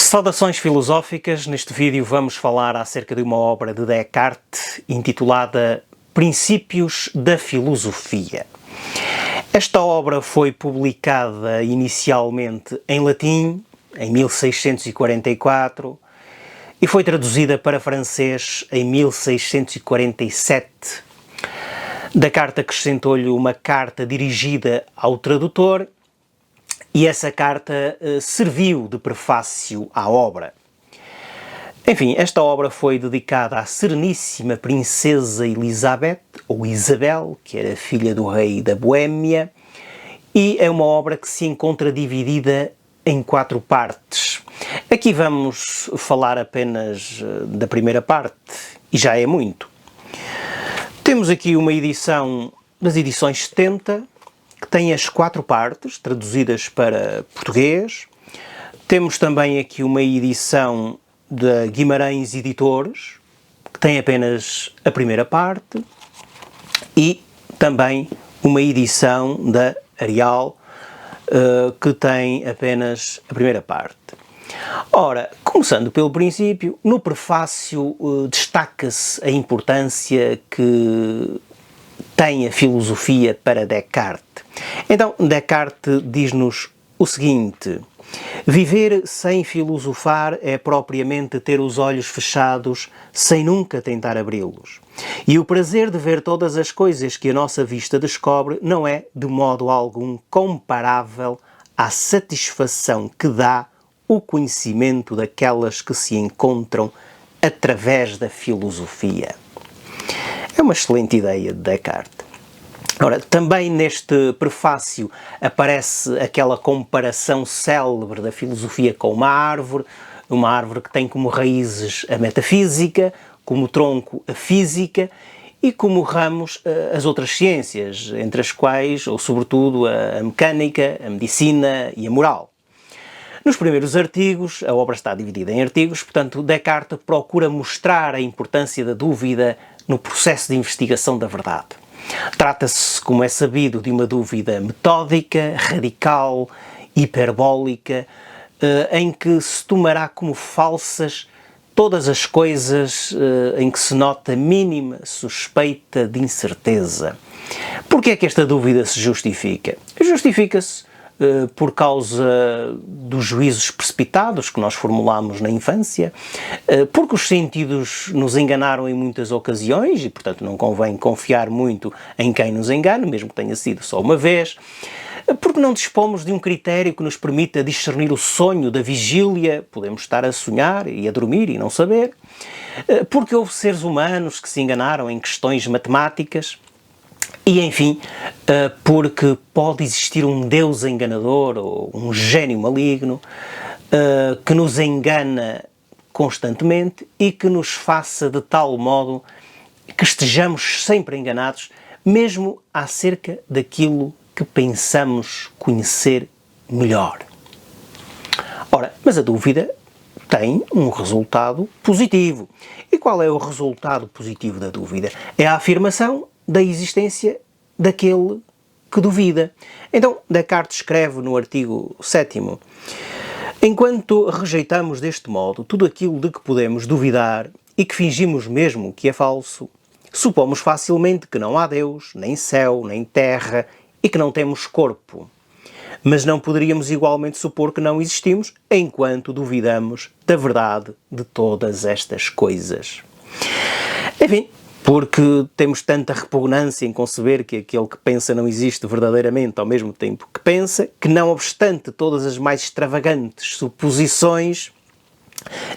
Saudações filosóficas, neste vídeo vamos falar acerca de uma obra de Descartes intitulada Princípios da Filosofia. Esta obra foi publicada inicialmente em latim, em 1644, e foi traduzida para francês em 1647. Descartes acrescentou-lhe uma carta dirigida ao tradutor, e essa carta serviu de prefácio à obra. Enfim, esta obra foi dedicada à Sereníssima Princesa Elizabeth, ou Isabel, que era filha do rei da Boêmia, e é uma obra que se encontra dividida em 4 partes. Aqui vamos falar apenas da primeira parte, e já é muito. Temos aqui uma edição das edições 70, que tem as 4 partes, traduzidas para português. Temos também aqui uma edição da Guimarães Editores, que tem apenas a primeira parte, e também uma edição da Arial, que tem apenas a primeira parte. Ora, começando pelo princípio, no prefácio destaca-se a importância que tem a filosofia para Descartes. Então, Descartes diz-nos o seguinte: viver sem filosofar é propriamente ter os olhos fechados sem nunca tentar abri-los. E o prazer de ver todas as coisas que a nossa vista descobre não é, de modo algum, comparável à satisfação que dá o conhecimento daquelas que se encontram através da filosofia. É uma excelente ideia de Descartes. Ora, também neste prefácio aparece aquela comparação célebre da filosofia com uma árvore que tem como raízes a metafísica, como tronco a física e como ramos as outras ciências, entre as quais, ou sobretudo, a mecânica, a medicina e a moral. Nos primeiros artigos, a obra está dividida em artigos, portanto, Descartes procura mostrar a importância da dúvida no processo de investigação da verdade. Trata-se, como é sabido, de uma dúvida metódica, radical, hiperbólica, em que se tomará como falsas todas as coisas em que se nota mínima suspeita de incerteza. Porquê é que esta dúvida se justifica? Justifica-se por causa dos juízos precipitados que nós formulamos na infância, porque os sentidos nos enganaram em muitas ocasiões e, portanto, não convém confiar muito em quem nos engana, mesmo que tenha sido só uma vez, porque não dispomos de um critério que nos permita discernir o sonho da vigília, podemos estar a sonhar e a dormir e não saber, porque houve seres humanos que se enganaram em questões matemáticas, e, enfim, porque pode existir um Deus enganador ou um gênio maligno que nos engana constantemente e que nos faça de tal modo que estejamos sempre enganados, mesmo acerca daquilo que pensamos conhecer melhor. Ora, mas a dúvida tem um resultado positivo. E qual é o resultado positivo da dúvida? É a afirmação da existência daquele que duvida. Então, Descartes escreve no artigo 7º: enquanto rejeitamos deste modo tudo aquilo de que podemos duvidar e que fingimos mesmo que é falso, supomos facilmente que não há Deus, nem céu, nem terra e que não temos corpo. Mas não poderíamos igualmente supor que não existimos enquanto duvidamos da verdade de todas estas coisas. Enfim, porque temos tanta repugnância em conceber que aquele que pensa não existe verdadeiramente ao mesmo tempo que pensa, que não obstante todas as mais extravagantes suposições,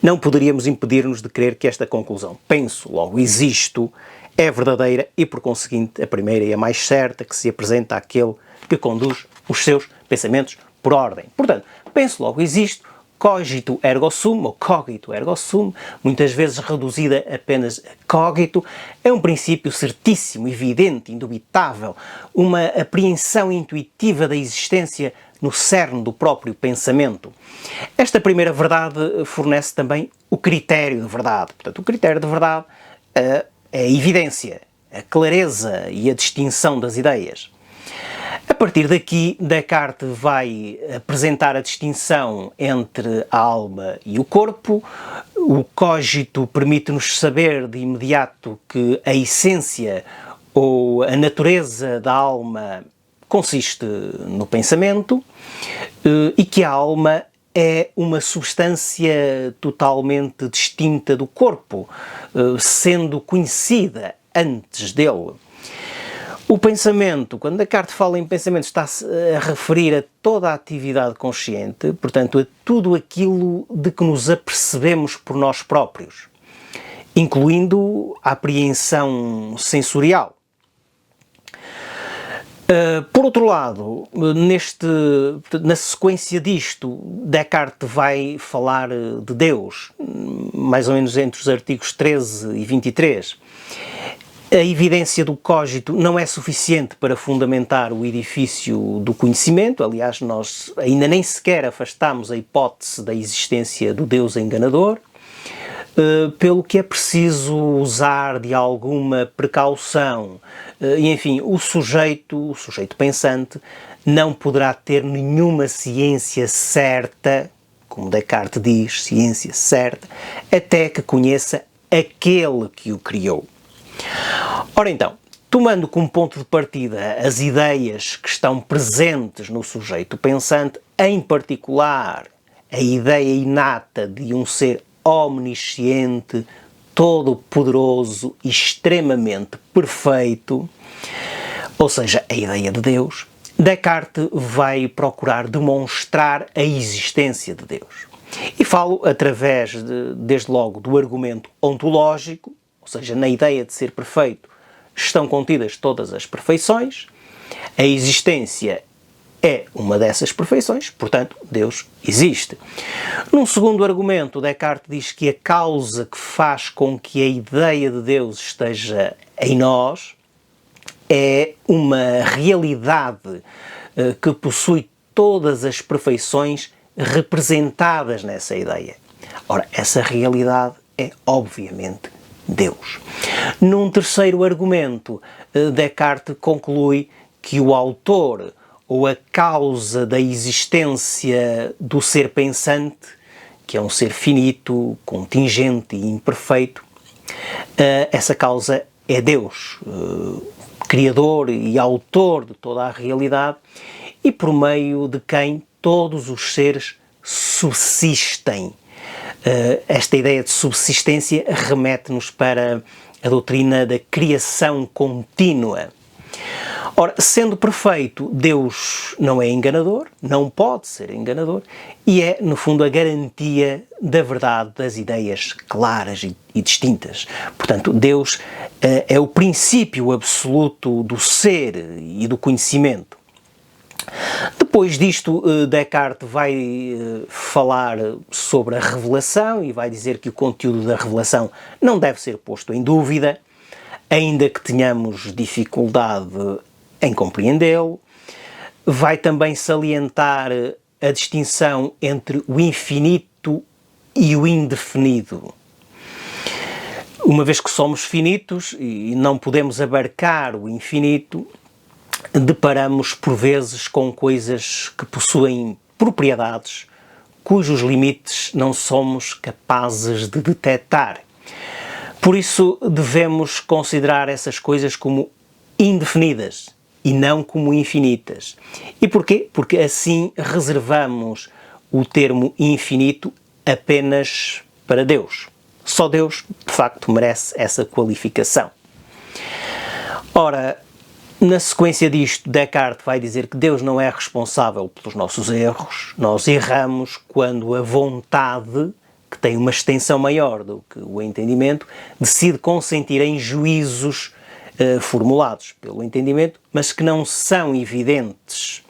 não poderíamos impedir-nos de crer que esta conclusão, penso, logo existo, é verdadeira e, por conseguinte, a primeira e a mais certa que se apresenta àquele que conduz os seus pensamentos por ordem. Portanto, penso, logo existo, cogito ergo sum, ou cogito ergo sum, muitas vezes reduzida apenas a cogito, é um princípio certíssimo, evidente, indubitável, uma apreensão intuitiva da existência no cerne do próprio pensamento. Esta primeira verdade fornece também o critério de verdade. Portanto, o critério de verdade é a evidência, a clareza e a distinção das ideias. A partir daqui, Descartes vai apresentar a distinção entre a alma e o corpo. O cogito permite-nos saber de imediato que a essência ou a natureza da alma consiste no pensamento e que a alma é uma substância totalmente distinta do corpo, sendo conhecida antes dele. O pensamento, quando Descartes fala em pensamento, está-se a referir a toda a atividade consciente, portanto, a tudo aquilo de que nos apercebemos por nós próprios, incluindo a apreensão sensorial. Por outro lado, na sequência disto, Descartes vai falar de Deus, mais ou menos entre os artigos 13 e 23. A evidência do cogito não é suficiente para fundamentar o edifício do conhecimento. Aliás, nós ainda nem sequer afastamos a hipótese da existência do Deus enganador, pelo que é preciso usar de alguma precaução. E, enfim, o sujeito pensante, não poderá ter nenhuma ciência certa, como Descartes diz, ciência certa, até que conheça aquele que o criou. Ora então, tomando como ponto de partida as ideias que estão presentes no sujeito pensante, em particular a ideia inata de um ser omnisciente, todo-poderoso e extremamente perfeito, ou seja, a ideia de Deus, Descartes vai procurar demonstrar a existência de Deus. E falo através, desde logo, do argumento ontológico, ou seja, na ideia de ser perfeito estão contidas todas as perfeições, a existência é uma dessas perfeições, portanto, Deus existe. Num segundo argumento, Descartes diz que a causa que faz com que a ideia de Deus esteja em nós é uma realidade que possui todas as perfeições representadas nessa ideia. Ora, essa realidade é, obviamente, Deus. Num terceiro argumento, Descartes conclui que o autor ou a causa da existência do ser pensante, que é um ser finito, contingente e imperfeito, essa causa é Deus, criador e autor de toda a realidade e por meio de quem todos os seres subsistem. Esta ideia de subsistência remete-nos para a doutrina da criação contínua. Ora, sendo perfeito, Deus não é enganador, não pode ser enganador, e é, no fundo, a garantia da verdade das ideias claras e distintas. Portanto, Deus é o princípio absoluto do ser e do conhecimento. Depois disto, Descartes vai falar sobre a revelação e vai dizer que o conteúdo da revelação não deve ser posto em dúvida, ainda que tenhamos dificuldade em compreendê-lo. Vai também salientar a distinção entre o infinito e o indefinido. Uma vez que somos finitos e não podemos abarcar o infinito, deparamos por vezes com coisas que possuem propriedades cujos limites não somos capazes de detectar. Por isso devemos considerar essas coisas como indefinidas e não como infinitas. E porquê? Porque assim reservamos o termo infinito apenas para Deus. Só Deus, de facto, merece essa qualificação. Ora, na sequência disto, Descartes vai dizer que Deus não é responsável pelos nossos erros. Nós erramos quando a vontade, que tem uma extensão maior do que o entendimento, decide consentir em juízos formulados pelo entendimento, mas que não são evidentes.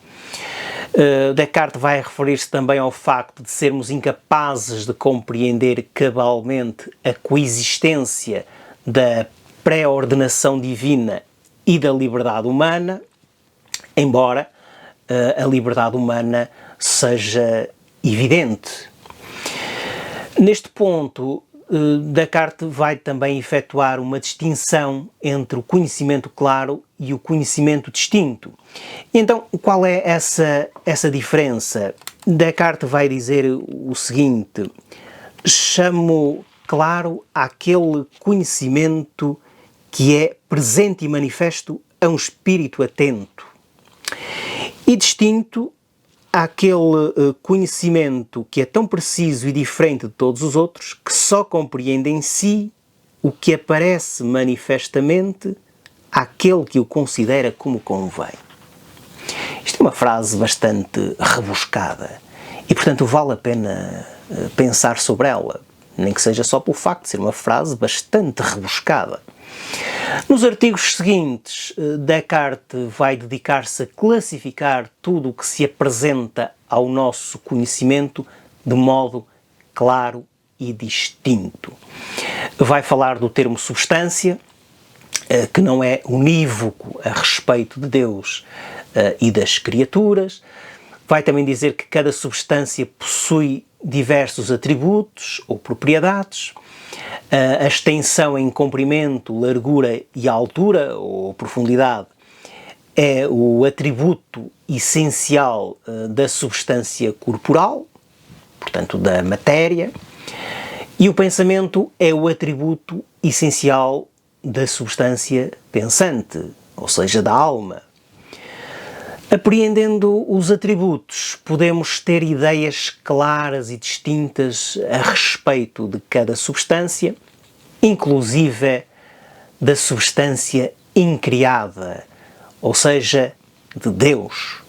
Descartes vai referir-se também ao facto de sermos incapazes de compreender cabalmente a coexistência da pré-ordenação divina e da liberdade humana, embora a liberdade humana seja evidente. Neste ponto, Descartes vai também efetuar uma distinção entre o conhecimento claro e o conhecimento distinto. Então, qual é essa diferença? Descartes vai dizer o seguinte: chamo claro aquele conhecimento que é presente e manifesto a um espírito atento, e distinto àquele conhecimento que é tão preciso e diferente de todos os outros que só compreende em si o que aparece manifestamente àquele que o considera como convém. Isto é uma frase bastante rebuscada e, portanto, vale a pena pensar sobre ela, nem que seja só pelo facto de ser uma frase bastante rebuscada. Nos artigos seguintes, Descartes vai dedicar-se a classificar tudo o que se apresenta ao nosso conhecimento de modo claro e distinto. Vai falar do termo substância, que não é unívoco a respeito de Deus e das criaturas. Vai também dizer que cada substância possui diversos atributos ou propriedades. A extensão em comprimento, largura e altura ou profundidade é o atributo essencial da substância corporal, portanto da matéria, e o pensamento é o atributo essencial da substância pensante, ou seja, da alma. Apreendendo os atributos, podemos ter ideias claras e distintas a respeito de cada substância, inclusive da substância incriada, ou seja, de Deus.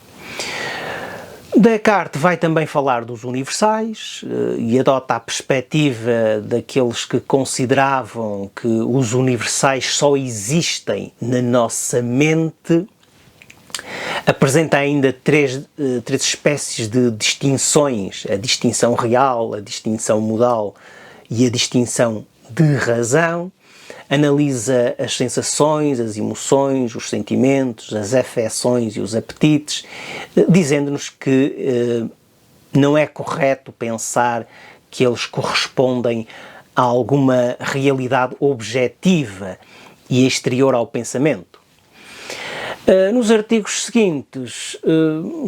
Descartes vai também falar dos universais e adota a perspectiva daqueles que consideravam que os universais só existem na nossa mente. Apresenta ainda três espécies de distinções: a distinção real, a distinção modal e a distinção de razão. Analisa as sensações, as emoções, os sentimentos, as afecções e os apetites, dizendo-nos que não é correto pensar que eles correspondem a alguma realidade objetiva e exterior ao pensamento. Nos artigos seguintes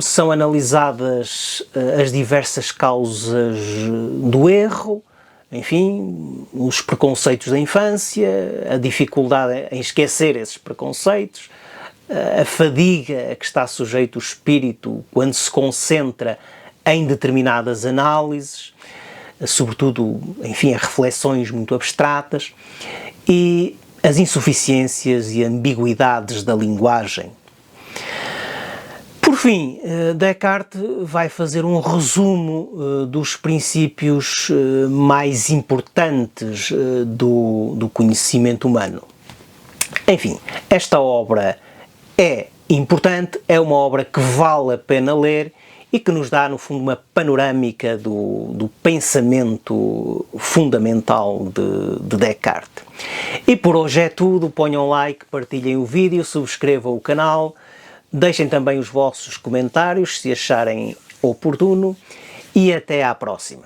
são analisadas as diversas causas do erro, enfim, os preconceitos da infância, a dificuldade em esquecer esses preconceitos, a fadiga a que está sujeito o espírito quando se concentra em determinadas análises, sobretudo, enfim, a reflexões muito abstratas, e as insuficiências e ambiguidades da linguagem. Por fim, Descartes vai fazer um resumo dos princípios mais importantes do conhecimento humano. Enfim, esta obra é importante, é uma obra que vale a pena ler e que nos dá, no fundo, uma panorâmica do pensamento fundamental de Descartes. E por hoje é tudo. Ponham like, partilhem o vídeo, subscrevam o canal, deixem também os vossos comentários se acharem oportuno e até à próxima.